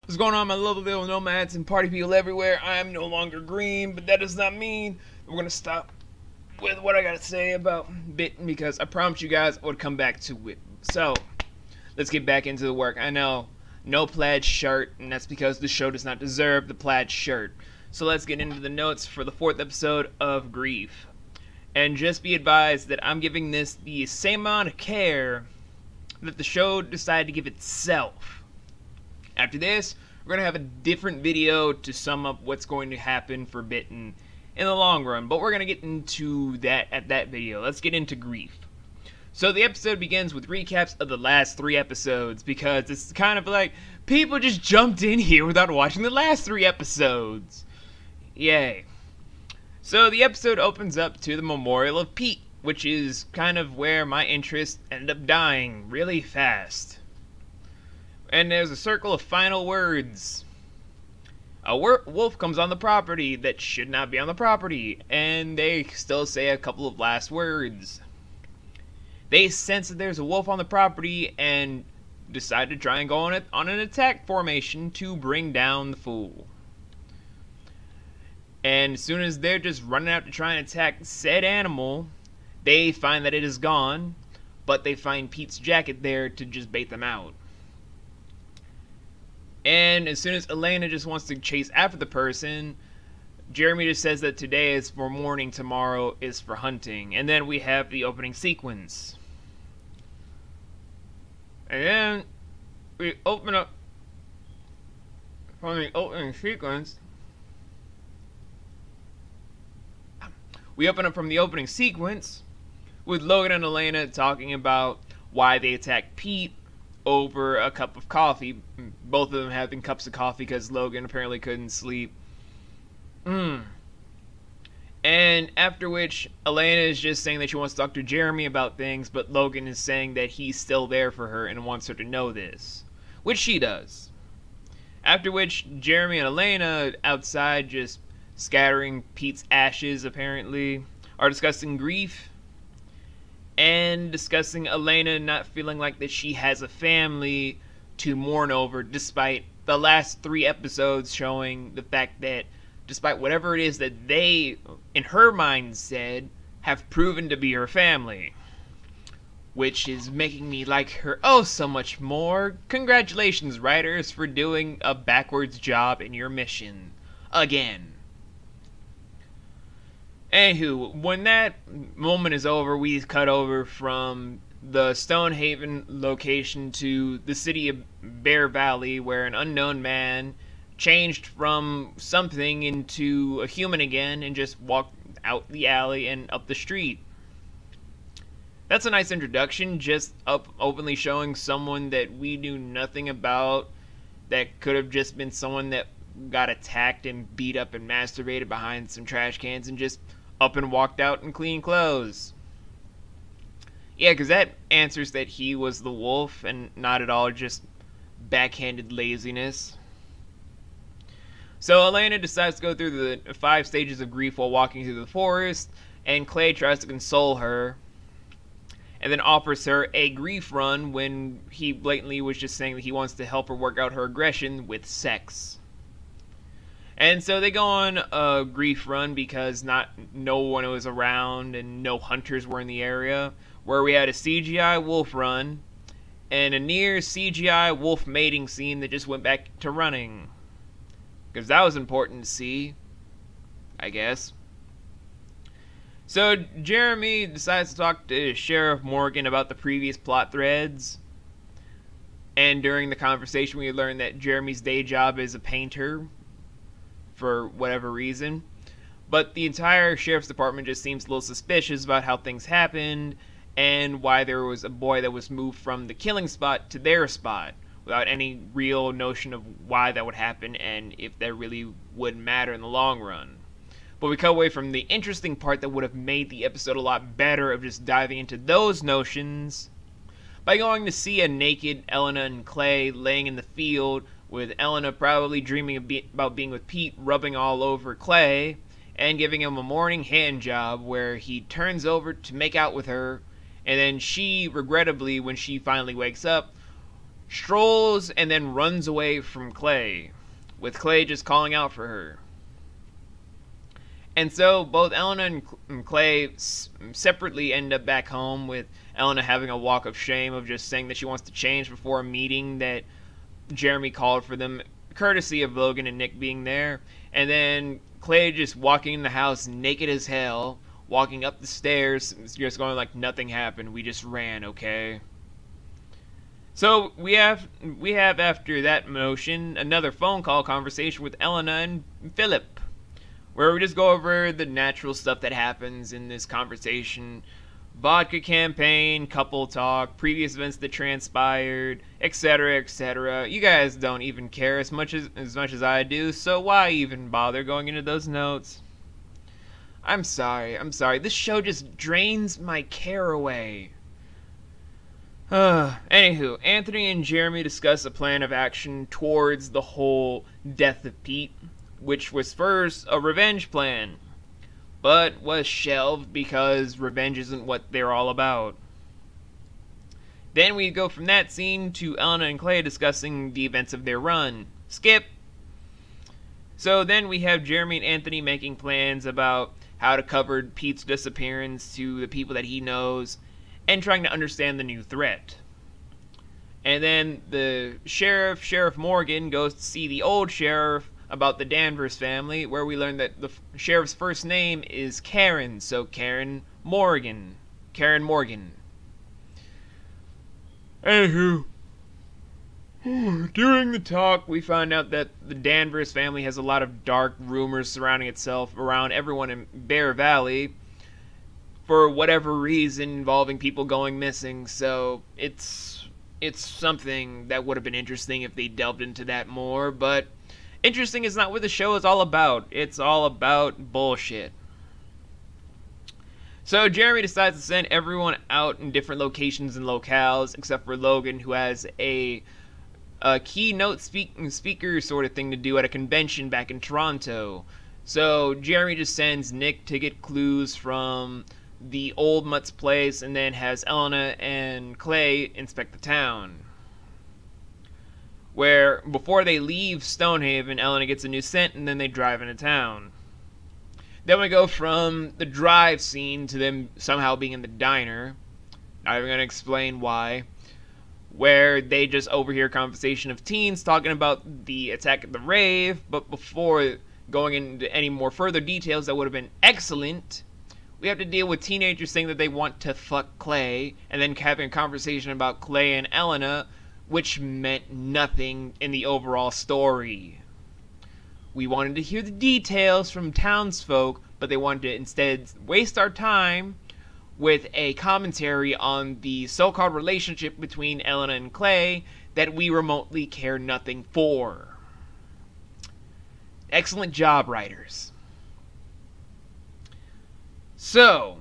What's going on, my lovely little nomads and party people everywhere? I am no longer green, but that does not mean we're going to stop with what I got to say about Bitten, because I promised you guys I would come back to it. So, let's get back into the work. I know, no plaid shirt, and that's because the show does not deserve the plaid shirt. So let's get into the notes for the 4th episode of Grief. And just be advised that I'm giving this the same amount of care that the show decided to give itself. After this, we're going to have a different video to sum up what's going to happen for Bitten in the long run, but we're going to get into that at that video. Let's get into Grief. So the episode begins with recaps of the last 3 episodes, because it's kind of like people just jumped in here without watching the last 3 episodes. Yay. So the episode opens up to the memorial of Pete, which is kind of where my interest ended up dying really fast. And there's a circle of final words. A wolf comes on the property that should not be on the property, and they still say a couple of last words. They sense that there's a wolf on the property and decide to try and go on an attack formation to bring down the fool. And as soon as they're just running out to try and attack said animal, they find that it is gone, but they find Pete's jacket there to just bait them out. And as soon as Elena just wants to chase after the person, Jeremy just says that today is for mourning, tomorrow is for hunting. And then we have the opening sequence. And then we open up from the opening sequence. We open up from the opening sequence with Logan and Elena talking about why they attacked Pete over a cup of coffee. Both of them having cups of coffee because Logan apparently couldn't sleep. And after which, Elena is just saying that she wants to talk to Jeremy about things, but Logan is saying that he's still there for her and wants her to know this, which she does. After which, Jeremy and Elena, outside just scattering Pete's ashes apparently, are discussing grief and discussing Elena not feeling like that she has a family to mourn over, despite the last 3 episodes showing the fact that despite whatever it is that they, in her mind, said, have proven to be her family. Which is making me like her oh so much more. Congratulations, writers, for doing a backwards job in your mission. Again. Anywho, when that moment is over, we cut over from the Stonehaven location to the city of Bear Valley, where an unknown man changed from something into a human again and just walked out the alley and up the street. That's a nice introduction, just openly showing someone that we knew nothing about, that could have just been someone that got attacked and beat up and masturbated behind some trash cans and just up and walked out in clean clothes. Yeah, because that answers that he was the wolf and not at all just backhanded laziness. So Elena decides to go through the 5 stages of grief while walking through the forest, and Clay tries to console her and then offers her a grief run when he blatantly was just saying that he wants to help her work out her aggression with sex. And so they go on a grief run because no one was around and no hunters were in the area, where we had a CGI wolf run and a near CGI wolf mating scene that just went back to running. Because that was important to see, I guess. So Jeremy decides to talk to Sheriff Morgan about the previous plot threads. And during the conversation we learn that Jeremy's day job is a painter, for whatever reason. But the entire sheriff's department just seems a little suspicious about how things happened and why there was a boy that was moved from the killing spot to their spot without any real notion of why that would happen and if that really would matter in the long run. But we cut away from the interesting part that would have made the episode a lot better of just diving into those notions by going to see a naked Elena and Clay laying in the field, with Elena probably dreaming about being with Pete, rubbing all over Clay, and giving him a morning hand job where he turns over to make out with her, and then she, regrettably, when she finally wakes up, strolls and then runs away from Clay, with Clay just calling out for her. And so both Elena and Clay separately end up back home, with Elena having a walk of shame of just saying that she wants to change before a meeting that Jeremy called for them, courtesy of Logan and Nick being there. And then Clay just walking in the house naked as hell, walking up the stairs, just going like nothing happened. We just ran, okay? So we have after that motion another phone call conversation with Elena and Philip, where we just go over the natural stuff that happens in this conversation. Vodka campaign, couple talk, previous events that transpired, etc., etc. You guys don't even care as much as I do, so why even bother going into those notes? I'm sorry. This show just drains my care away. Anywho, Anthony and Jeremy discuss a plan of action towards the whole death of Pete, which was first a revenge plan, but was shelved because revenge isn't what they're all about. Then we go from that scene to Elena and Clay discussing the events of their run. Skip! So then we have Jeremy and Anthony making plans about how to cover Pete's disappearance to the people that he knows, and trying to understand the new threat. And then the Sheriff Morgan, goes to see the old sheriff about the Danvers family, where we learn that the sheriff's first name is Karen, so Karen Morgan. Anywho, during the talk, we find out that the Danvers family has a lot of dark rumors surrounding itself around everyone in Bear Valley, for whatever reason involving people going missing, so it's something that would have been interesting if they delved into that more, but interesting is not what the show is all about. It's all about bullshit. So Jeremy decides to send everyone out in different locations and locales, except for Logan, who has a keynote speaker sort of thing to do at a convention back in Toronto. So Jeremy just sends Nick to get clues from the old Mutt's place, and then has Elena and Clay inspect the town. Where, before they leave Stonehaven, Elena gets a new scent, and then they drive into town. Then we go from the drive scene to them somehow being in the diner. Not even going to explain why. Where they just overhear a conversation of teens talking about the attack at the rave, but before going into any more further details that would have been excellent, we have to deal with teenagers saying that they want to fuck Clay, and then having a conversation about Clay and Elena, which meant nothing in the overall story. We wanted to hear the details from townsfolk, but they wanted to instead waste our time with a commentary on the so-called relationship between Elena and Clay that we remotely care nothing for. Excellent job, writers. So,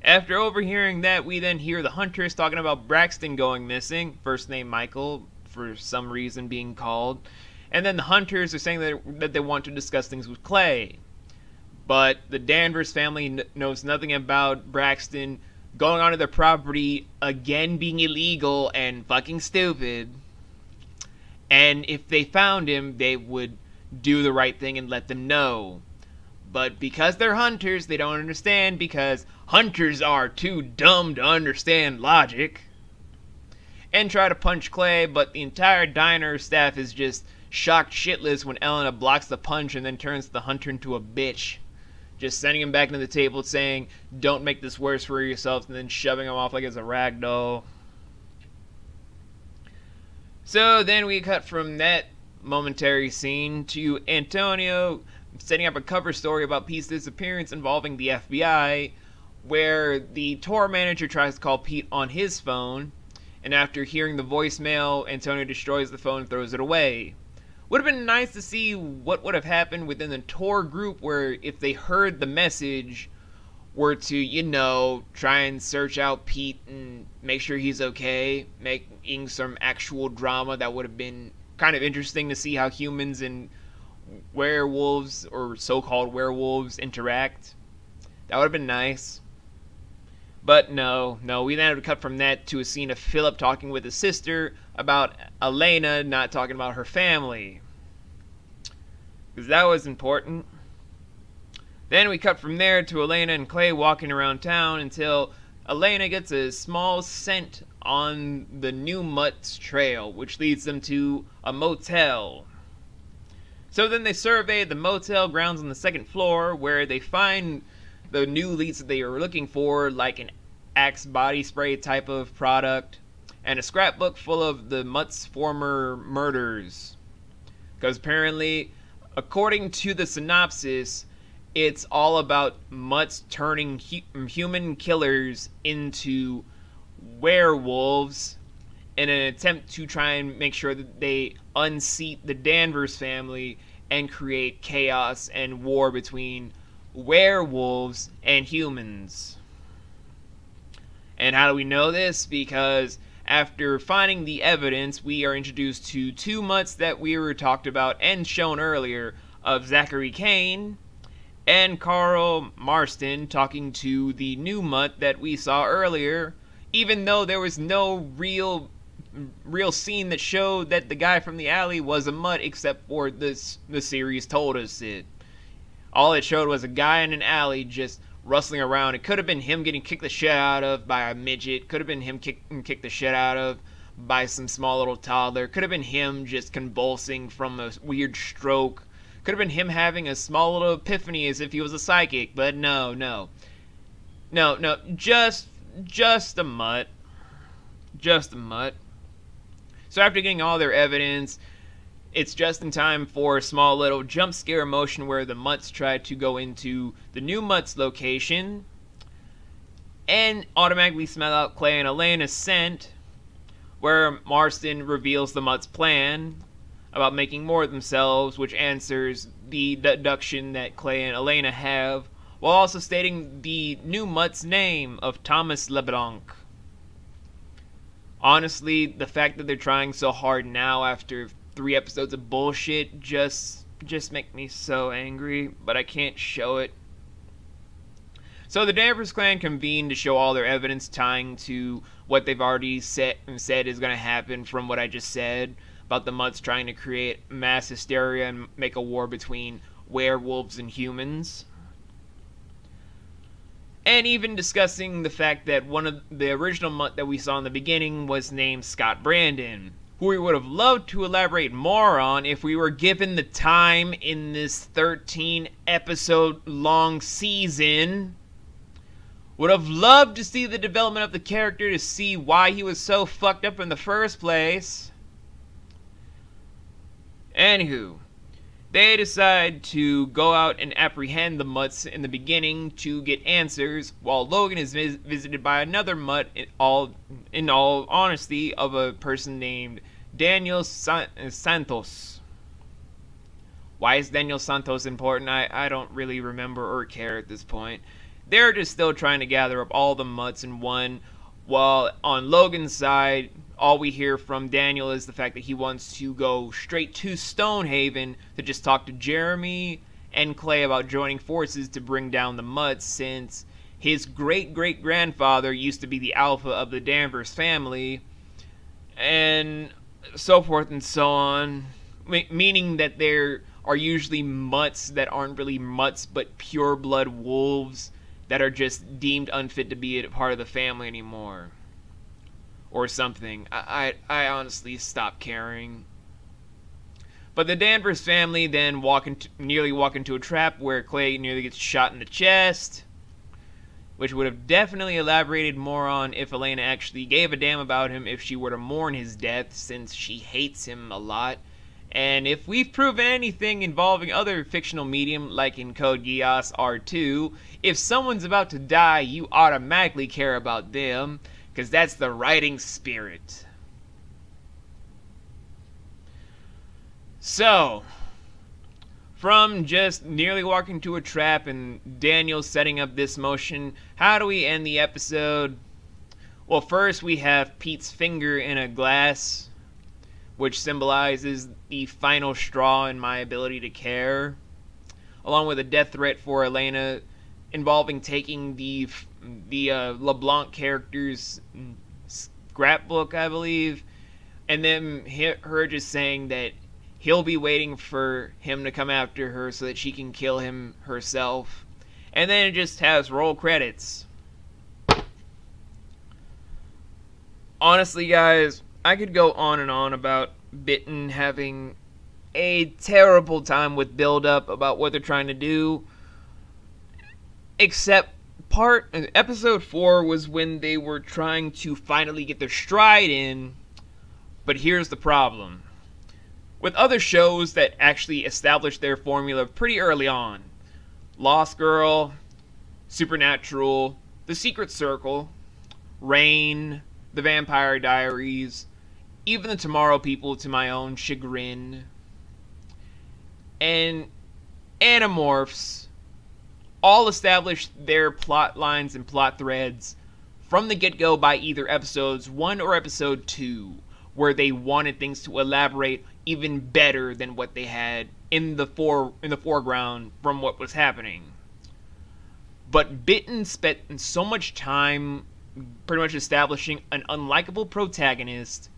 after overhearing that, we then hear the hunters talking about Braxton going missing, first name Michael, for some reason being called, and then the hunters are saying that they want to discuss things with Clay. But the Danvers family knows nothing about Braxton going onto their property, again being illegal and fucking stupid. And if they found him, they would do the right thing and let them know. But because they're hunters, they don't understand, because hunters are too dumb to understand logic. And try to punch Clay, but the entire diner staff is just shocked shitless when Elena blocks the punch and then turns the hunter into a bitch. Just sending him back into the table saying, "Don't make this worse for yourself," and then shoving him off like it's a rag doll. So then we cut from that momentary scene to Antonio setting up a cover story about Pete's disappearance involving the FBI, where the tour manager tries to call Pete on his phone, and after hearing the voicemail, Antonio destroys the phone and throws it away. Would have been nice to see what would have happened within the tour group, where if they heard the message, were to, try and search out Pete and make sure he's okay, making some actual drama. That would have been kind of interesting to see how humans and werewolves, or so-called werewolves, interact. That would have been nice. But no, we then had to cut from that to a scene of Philip talking with his sister about Elena not talking about her family. Because that was important. Then we cut from there to Elena and Clay walking around town until Elena gets a small scent on the new Mutt's trail, which leads them to a motel. So then they survey the motel grounds on the second floor, where they find the new leads that they were looking for, like an Axe body spray type of product, and a scrapbook full of the Mutt's former murders. Because apparently, according to the synopsis, it's all about Mutts turning human killers into werewolves in an attempt to try and make sure that they unseat the Danvers family and create chaos and war between werewolves and humans. And how do we know this? Because after finding the evidence, we are introduced to two Mutts that we were talked about and shown earlier, of Zachary Kane and Carl Marston talking to the new Mutt that we saw earlier, even though there was no real scene that showed that the guy from the alley was a Mutt, except for the series told us it. All it showed was a guy in an alley just rustling around. It could have been him getting kicked the shit out of by a midget. Could have been him kicked the shit out of by some small little toddler. Could have been him just convulsing from a weird stroke. Could have been him having a small little epiphany as if he was a psychic. But no. Just a Mutt. Just a Mutt. So after getting all their evidence, it's just in time for a small little jump scare motion where the Mutts try to go into the new Mutt's location and automatically smell out Clay and Elena's scent, where Marston reveals the Mutt's plan about making more of themselves, which answers the deduction that Clay and Elena have, while also stating the new Mutt's name of Thomas LeBlanc. Honestly, the fact that they're trying so hard now after 3 episodes of bullshit just make me so angry, but I can't show it. So the Danvers clan convened to show all their evidence tying to what they've already said is going to happen from what I just said about the Mutts trying to create mass hysteria and make a war between werewolves and humans. And even discussing the fact that one of the original Mutt that we saw in the beginning was named Scott Brandon, who we would have loved to elaborate more on if we were given the time in this 13 episode long season. Would have loved to see the development of the character to see why he was so fucked up in the first place. Anywho, they decide to go out and apprehend the Mutts in the beginning to get answers, while Logan is visited by another Mutt, in all honesty, of a person named Daniel Santos. Why is Daniel Santos important? I don't really remember or care at this point. They're just still trying to gather up all the Mutts in one, while on Logan's side, all we hear from Daniel is the fact that he wants to go straight to Stonehaven to just talk to Jeremy and Clay about joining forces to bring down the Mutts, since his great-great-grandfather used to be the alpha of the Danvers family, and so forth and so on, meaning that there are usually Mutts that aren't really Mutts but pure-blood wolves that are just deemed unfit to be a part of the family anymore. Or something. I honestly stopped caring. But the Danvers family then nearly walk into a trap where Clay nearly gets shot in the chest, which would have definitely elaborated more on if Elena actually gave a damn about him if she were to mourn his death, since she hates him a lot. And if we've proven anything involving other fictional medium, like in Code Geass R2, if someone's about to die, you automatically care about them, because that's the writing spirit. So, from just nearly walking to a trap and Daniel setting up this motion, how do we end the episode? Well, first we have Pete's finger in a glass, which symbolizes the final straw in my ability to care, along with a death threat for Elena involving taking the the LeBlanc character's scrapbook, I believe, and then her just saying that he'll be waiting for him to come after her so that she can kill him herself. And then it just has roll credits. Honestly, guys, I could go on and on about Bitten having a terrible time with build-up about what they're trying to do. Except episode 4 was when they were trying to finally get their stride in. But here's the problem. With other shows that actually established their formula pretty early on, Lost Girl, Supernatural, The Secret Circle, Reign, The Vampire Diaries, even The Tomorrow People to my own chagrin, and Animorphs, all established their plot lines and plot threads from the get-go by either episodes 1 or episode 2, where they wanted things to elaborate even better than what they had in the foreground from what was happening. But Bitten spent so much time pretty much establishing an unlikable protagonist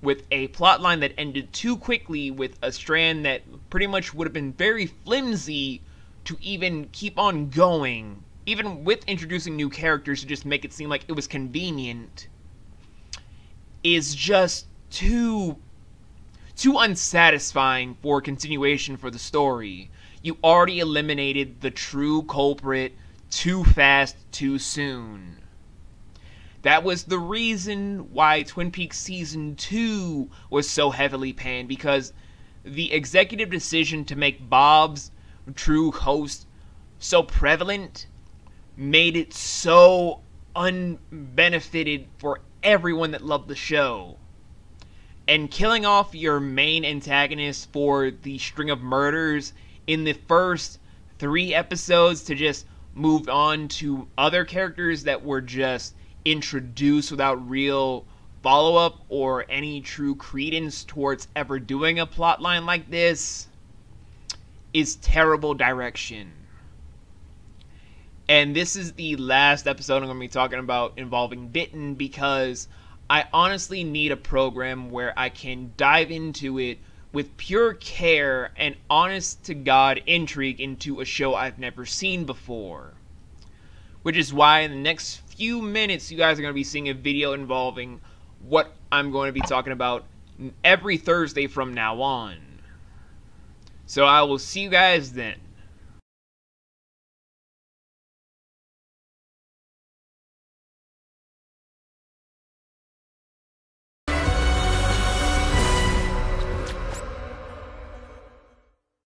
with a plotline that ended too quickly with a strand that pretty much would have been very flimsy to even keep on going, even with introducing new characters to just make it seem like it was convenient, is just too unsatisfying for continuation for the story. You already eliminated the true culprit too fast, too soon. That was the reason why Twin Peaks Season 2 was so heavily panned, because the executive decision to make Bob's true host so prevalent made it so unbenefited for everyone that loved the show. And killing off your main antagonist for the string of murders in the first 3 episodes to just move on to other characters that were just introduced without real follow-up or any true credence towards ever doing a plotline like this is terrible direction. And this is the last episode I'm going to be talking about involving Bitten, because I honestly need a program where I can dive into it with pure care and honest-to-God intrigue into a show I've never seen before. Which is why in the next few minutes you guys are going to be seeing a video involving what I'm going to be talking about every Thursday from now on. So I will see you guys then.